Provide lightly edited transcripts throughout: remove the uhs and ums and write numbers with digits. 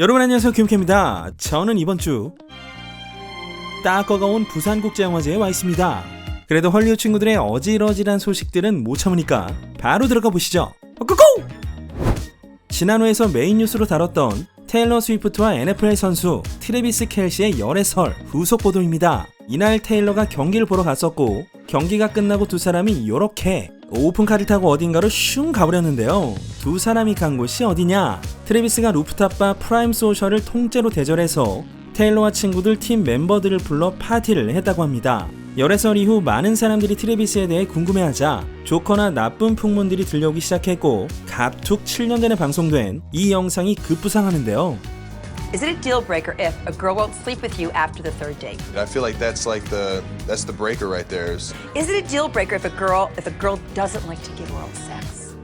여러분 안녕하세요, 김캠입니다. 저는 이번 주 따꺼가 부산국제영화제에 와 있습니다. 그래도 헐리우드 친구들의 어질어질한 소식들은 못 참으니까 바로 들어가 보시죠. 고고! 지난 회에서 메인 뉴스로 다뤘던 테일러 스위프트와 NFL 선수 트래비스 켈시의 열애설 후속 보도입니다. 이날 테일러가 경기를 보러 갔었고 경기가 끝나고 두 사람이 요렇게 오픈카를 타고 어딘가로 슝 가버렸는데요. 두 사람이 간 곳이 어디냐? 트래비스가 루프탑바 프라임 소셜을 통째로 대절해서 테일러와 친구들 팀 멤버들을 불러 파티를 했다고 합니다. 열애설 이후 많은 사람들이 트래비스에 대해 궁금해하자 좋거나 나쁜 풍문들이 들려오기 시작했고 갑툭 7년 전에 방송된 이 영상이 급부상하는데요. Is it a deal breaker if a girl won't sleep with you after the third date? I feel like that's the breaker right there. Is it a deal breaker if a girl doesn't like to give oral sex?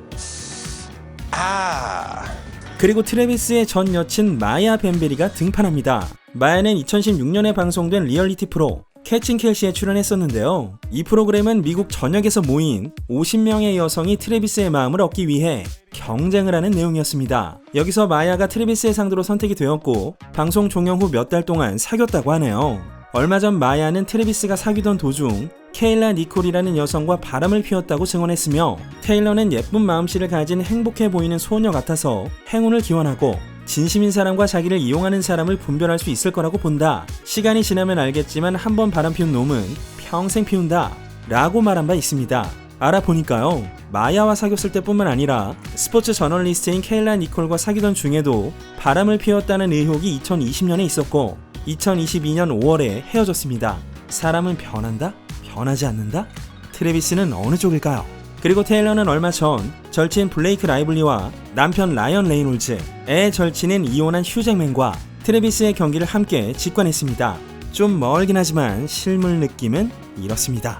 그리고 트래비스의 전 여친 마야 벤베리가 등판합니다. 마야는 2016년에 방송된 리얼리티 프로 캐칭 켈시에 출연했었는데요. 이 프로그램은 미국 전역에서 모인 50명의 여성이 트래비스의 마음을 얻기 위해 경쟁을 하는 내용이었습니다. 여기서 마야가 트래비스의 상대로 선택이 되었고 방송 종영 후 몇 달 동안 사귀었다고 하네요. 얼마 전 마야는 트래비스가 사귀던 도중 케일라 니콜이라는 여성과 바람을 피웠다고 증언했으며 테일러는 예쁜 마음씨를 가진 행복해 보이는 소녀 같아서 행운을 기원하고 진심인 사람과 자기를 이용하는 사람을 분별할 수 있을 거라고 본다. 시간이 지나면 알겠지만 한번 바람 피운 놈은 평생 피운다 라고 말한 바 있습니다. 알아보니까요, 마야와 사귀었을 때뿐만 아니라 스포츠 저널리스트인 케일라 니콜과 사귀던 중에도 바람을 피웠다는 의혹이 2020년에 있었고 2022년 5월에 헤어졌습니다. 사람은 변한다? 변하지 않는다? 트래비스는 어느 쪽일까요? 그리고 테일러는 얼마 전 절친 블레이크 라이블리와 남편 라이언 레이놀즈의 절친인 이혼한 휴 잭맨과 트래비스의 경기를 함께 직관했습니다. 좀 멀긴 하지만 실물 느낌은 이렇습니다.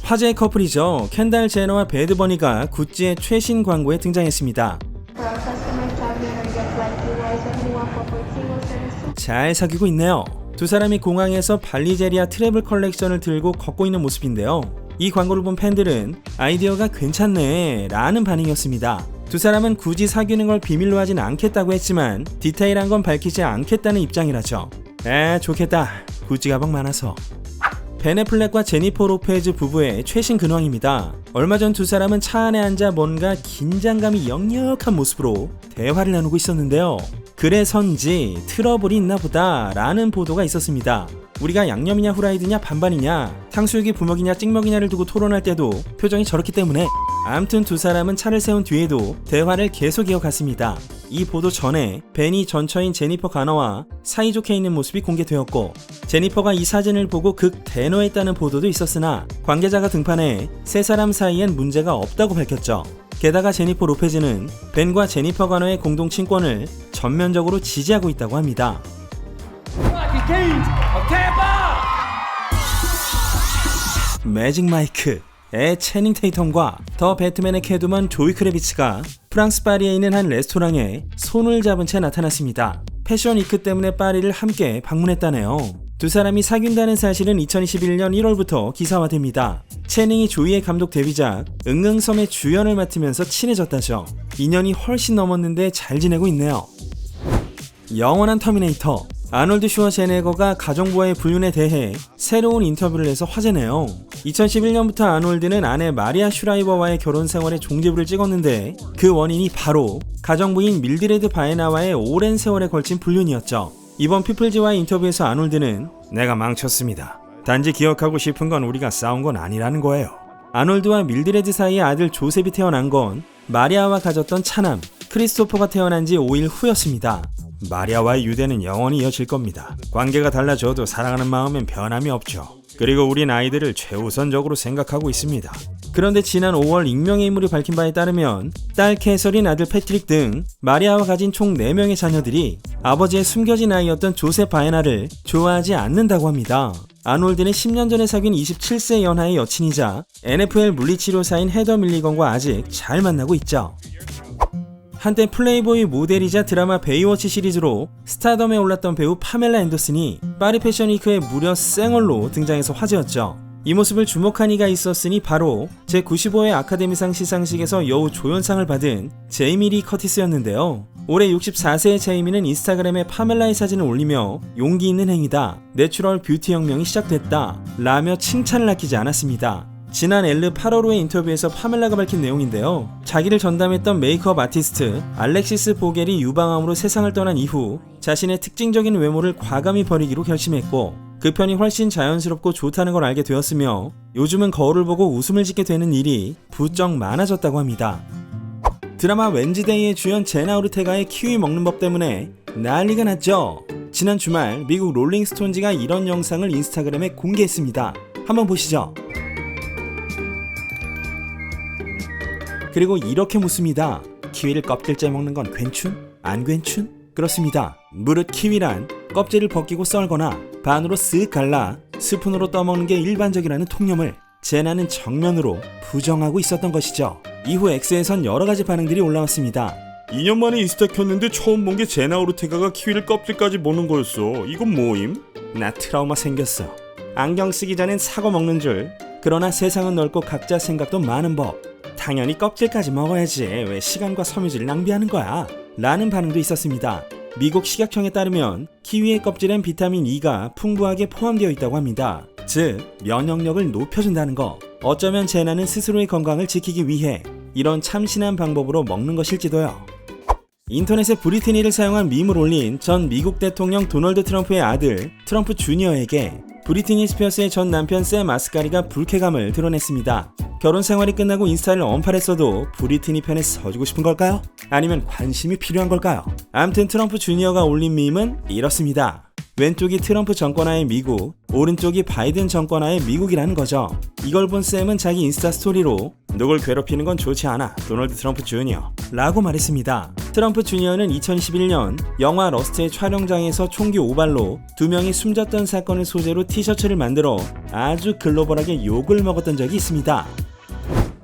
화제의 커플이죠. 켄달 제너와 배드 버니가 구찌의 최신 광고에 등장했습니다. 잘 사귀고 있네요. 두 사람이 공항에서 발리제리아 트래블 컬렉션을 들고 걷고 있는 모습인데요. 이 광고를 본 팬들은 아이디어가 괜찮네 라는 반응이었습니다. 두 사람은 굳이 사귀는 걸 비밀로 하진 않겠다고 했지만 디테일한 건 밝히지 않겠다는 입장이라죠. 좋겠다. 구찌 가방 많아서. 벤 애플렉과 제니퍼 로페즈 부부의 최신 근황입니다. 얼마 전 두 사람은 차 안에 앉아 뭔가 긴장감이 역력한 모습으로 대화를 나누고 있었는데요. 그래서인지 트러블이 있나 보다 라는 보도가 있었습니다. 우리가 양념이냐 후라이드냐 반반이냐 탕수육이 부먹이냐 찍먹이냐를 두고 토론할 때도 표정이 저렇기 때문에 암튼 두 사람은 차를 세운 뒤에도 대화를 계속 이어갔습니다. 이 보도 전에 벤이 전처인 제니퍼 가너와 사이좋게 있는 모습이 공개되었고 제니퍼가 이 사진을 보고 극 대노했다는 보도도 있었으나 관계자가 등판해 세 사람 사이엔 문제가 없다고 밝혔죠. 게다가 제니퍼 로페즈는 벤과 제니퍼 가너의 공동 친권을 전면적으로 지지하고 있다고 합니다. 매직 마이크의 채닝 테이텀과 더 배트맨의 캐두먼 조이 크래비츠가 프랑스 파리에 있는 한 레스토랑에 손을 잡은 채 나타났습니다. 패션 위크 때문에 파리를 함께 방문했다네요. 두 사람이 사귄다는 사실은 2021년 1월부터 기사화됩니다. 채닝이 조이의 감독 데뷔작 응응섬의 주연을 맡으면서 친해졌다죠. 2년이 훨씬 넘었는데 잘 지내고 있네요. 영원한 터미네이터 아놀드 슈워제네거가 가정부와의 불륜에 대해 새로운 인터뷰를 해서 화제네요. 2011년부터 아놀드는 아내 마리아 슈라이버와의 결혼 생활에 종지부를 찍었는데 그 원인이 바로 가정부인 밀드레드 바에나와의 오랜 세월에 걸친 불륜이었죠. 이번 피플즈와의 인터뷰에서 아놀드는 내가 망쳤습니다. 단지 기억하고 싶은 건 우리가 싸운 건 아니라는 거예요. 아놀드와 밀드레드 사이의 아들 조셉이 태어난 건 마리아와 가졌던 차남 크리스토퍼가 태어난 지 5일 후였습니다. 마리아와의 유대는 영원히 이어질 겁니다. 관계가 달라져도 사랑하는 마음엔 변함이 없죠. 그리고 우린 아이들을 최우선적으로 생각하고 있습니다. 그런데 지난 5월 익명의 인물이 밝힌 바에 따르면 딸 캐서린, 아들 패트릭 등 마리아와 가진 총 4명의 자녀들이 아버지의 숨겨진 아이였던 조셉 바에나를 좋아하지 않는다고 합니다. 아놀드는 10년 전에 사귄 27세 연하의 여친이자 NFL 물리치료사인 헤더 밀리건과 아직 잘 만나고 있죠. 한때 플레이보이 모델이자 드라마 베이워치 시리즈로 스타덤에 올랐던 배우 파멜라 앤더슨이 파리 패션 위크에 무려 쌩얼로 등장해서 화제였죠. 이 모습을 주목한 이가 있었으니 바로 제95회 아카데미상 시상식에서 여우 조연상을 받은 제이미 리 커티스였는데요. 올해 64세의 제이미는 인스타그램에 파멜라의 사진을 올리며 용기 있는 행위다, 내추럴 뷰티 혁명이 시작됐다 라며 칭찬을 아끼지 않았습니다. 지난 엘르 8월호의 인터뷰에서 파멜라가 밝힌 내용인데요. 자기를 전담했던 메이크업 아티스트 알렉시스 보겔이 유방암으로 세상을 떠난 이후 자신의 특징적인 외모를 과감히 버리기로 결심했고 그 편이 훨씬 자연스럽고 좋다는 걸 알게 되었으며 요즘은 거울을 보고 웃음을 짓게 되는 일이 부쩍 많아졌다고 합니다. 드라마 웬즈데이의 주연 제나 오르테가의 키위 먹는 법 때문에 난리가 났죠. 지난 주말 미국 롤링스톤즈가 이런 영상을 인스타그램에 공개했습니다. 한번 보시죠. 그리고 이렇게 묻습니다. 키위를 껍질째 먹는 건 괜춘? 안 괜춘? 그렇습니다. 무릇 키위란 껍질을 벗기고 썰거나 반으로 쓱 갈라 스푼으로 떠먹는 게 일반적이라는 통념을 제나는 정면으로 부정하고 있었던 것이죠. 이후 X에선 여러가지 반응들이 올라왔습니다. 2년 만에 인스타 켰는데 처음 본 게 제나 오르테가가 키위를 껍질까지 먹는 거였어. 이건 뭐임? 나 트라우마 생겼어. 안경 쓰기 전엔 사과 먹는 줄. 그러나 세상은 넓고 각자 생각도 많은 법. 당연히 껍질까지 먹어야지. 왜 시간과 섬유질을 낭비하는 거야? 라는 반응도 있었습니다. 미국 식약청에 따르면 키위의 껍질엔 비타민 E가 풍부하게 포함되어 있다고 합니다. 즉, 면역력을 높여준다는 거. 어쩌면 제나는 스스로의 건강을 지키기 위해 이런 참신한 방법으로 먹는 것일지도요. 인터넷에 브리트니를 사용한 밈을 올린 전 미국 대통령 도널드 트럼프의 아들 트럼프 주니어에게 브리트니 스피어스의 전 남편 샘 아스가리가 불쾌감을 드러냈습니다. 결혼 생활이 끝나고 인스타를 언팔했어도 브리트니 편에 서주고 싶은 걸까요? 아니면 관심이 필요한 걸까요? 암튼 트럼프 주니어가 올린 밈은 이렇습니다. 왼쪽이 트럼프 정권하의 미국, 오른쪽이 바이든 정권하의 미국이라는 거죠. 이걸 본 샘은 자기 인스타 스토리로 누굴 괴롭히는 건 좋지 않아, 도널드 트럼프 주니어 라고 말했습니다. 트럼프 주니어는 2011년 영화 러스트의 촬영장에서 총기 오발로 2명이 숨졌던 사건을 소재로 티셔츠를 만들어 아주 글로벌하게 욕을 먹었던 적이 있습니다.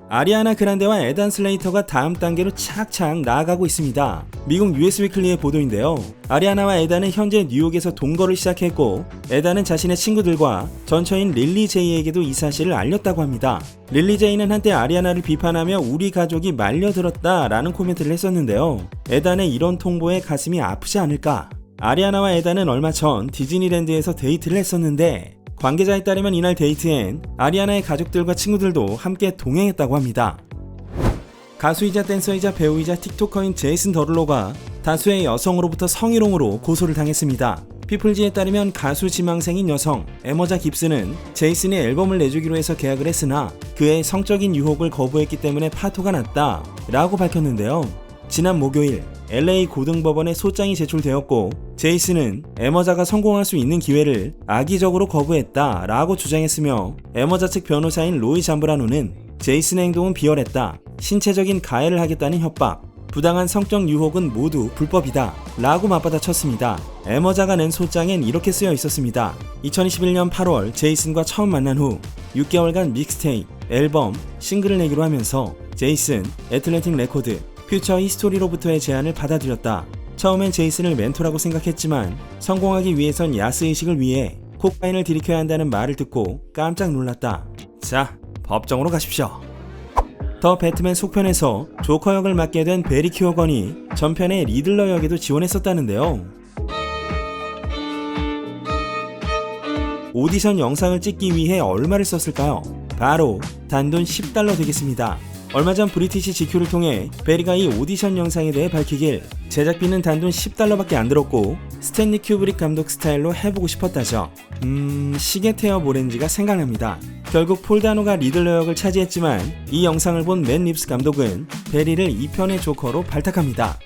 아리아나 그란데와 에단 슬레이터가 다음 단계로 착착 나아가고 있습니다. 미국 US 위클리의 보도인데요. 아리아나와 에단은 현재 뉴욕에서 동거를 시작했고 에단은 자신의 친구들과 전처인 릴리 제이에게도 이 사실을 알렸다고 합니다. 릴리 제이는 한때 아리아나를 비판하며 우리 가족이 말려들었다 라는 코멘트를 했었는데요. 에단의 이런 통보에 가슴이 아프지 않을까? 아리아나와 에단은 얼마 전 디즈니랜드에서 데이트를 했었는데 관계자에 따르면 이날 데이트엔 아리아나의 가족들과 친구들도 함께 동행했다고 합니다. 가수이자 댄서이자 배우이자 틱토커인 제이슨 더룰로가 다수의 여성으로부터 성희롱으로 고소를 당했습니다. 피플지에 따르면 가수 지망생인 여성 에머자 깁스는 제이슨이 앨범을 내주기로 해서 계약을 했으나 그의 성적인 유혹을 거부했기 때문에 파토가 났다 라고 밝혔는데요. 지난 목요일 LA 고등법원에 소장이 제출되었고 제이슨은 에머자가 성공할 수 있는 기회를 악의적으로 거부했다 라고 주장했으며 에머자 측 변호사인 로이 잠브라노는 제이슨의 행동은 비열했다, 신체적인 가해를 하겠다는 협박, 부당한 성적 유혹은 모두 불법이다 라고 맞받아쳤습니다. 에머자가 낸 소장엔 이렇게 쓰여 있었습니다. 2021년 8월 제이슨과 처음 만난 후 6개월간 믹스테이프, 앨범, 싱글을 내기로 하면서 제이슨, 애틀랜틱 레코드, 퓨처 히스토리로부터의 제안을 받아들였다. 처음엔 제이슨을 멘토라고 생각했지만 성공하기 위해선 야스의식을 위해 코카인을 들이켜야 한다는 말을 듣고 깜짝 놀랐다. 자, 법정으로 가십시오. 더 배트맨 속편에서 조커 역을 맡게 된 베리 키어건이 전편의 리들러 역에도 지원했었다는데요. 오디션 영상을 찍기 위해 얼마를 썼을까요? 바로 단돈 $10 되겠습니다. 얼마 전 브리티시 GQ를 통해 베리가 이 오디션 영상에 대해 밝히길 제작비는 단돈 $10밖에 안 들었고 스탠리 큐브릭 감독 스타일로 해보고 싶었다죠. 시계테어 오렌지가 생각납니다. 결국 폴 다노가 리들러 역을 차지했지만 이 영상을 본 맨 립스 감독은 베리를 2편의 조커로 발탁합니다.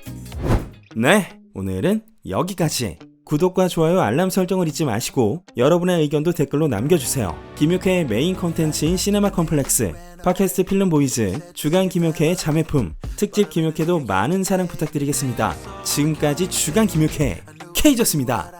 네, 오늘은 여기까지. 구독과 좋아요, 알람 설정을 잊지 마시고 여러분의 의견도 댓글로 남겨주세요. 김효태의 메인 컨텐츠인 시네마 컴플렉스, 팟캐스트 필름보이즈, 주간 김효태의 자매품, 특집 김효태도 많은 사랑 부탁드리겠습니다. 지금까지 주간 김효태 K였습니다.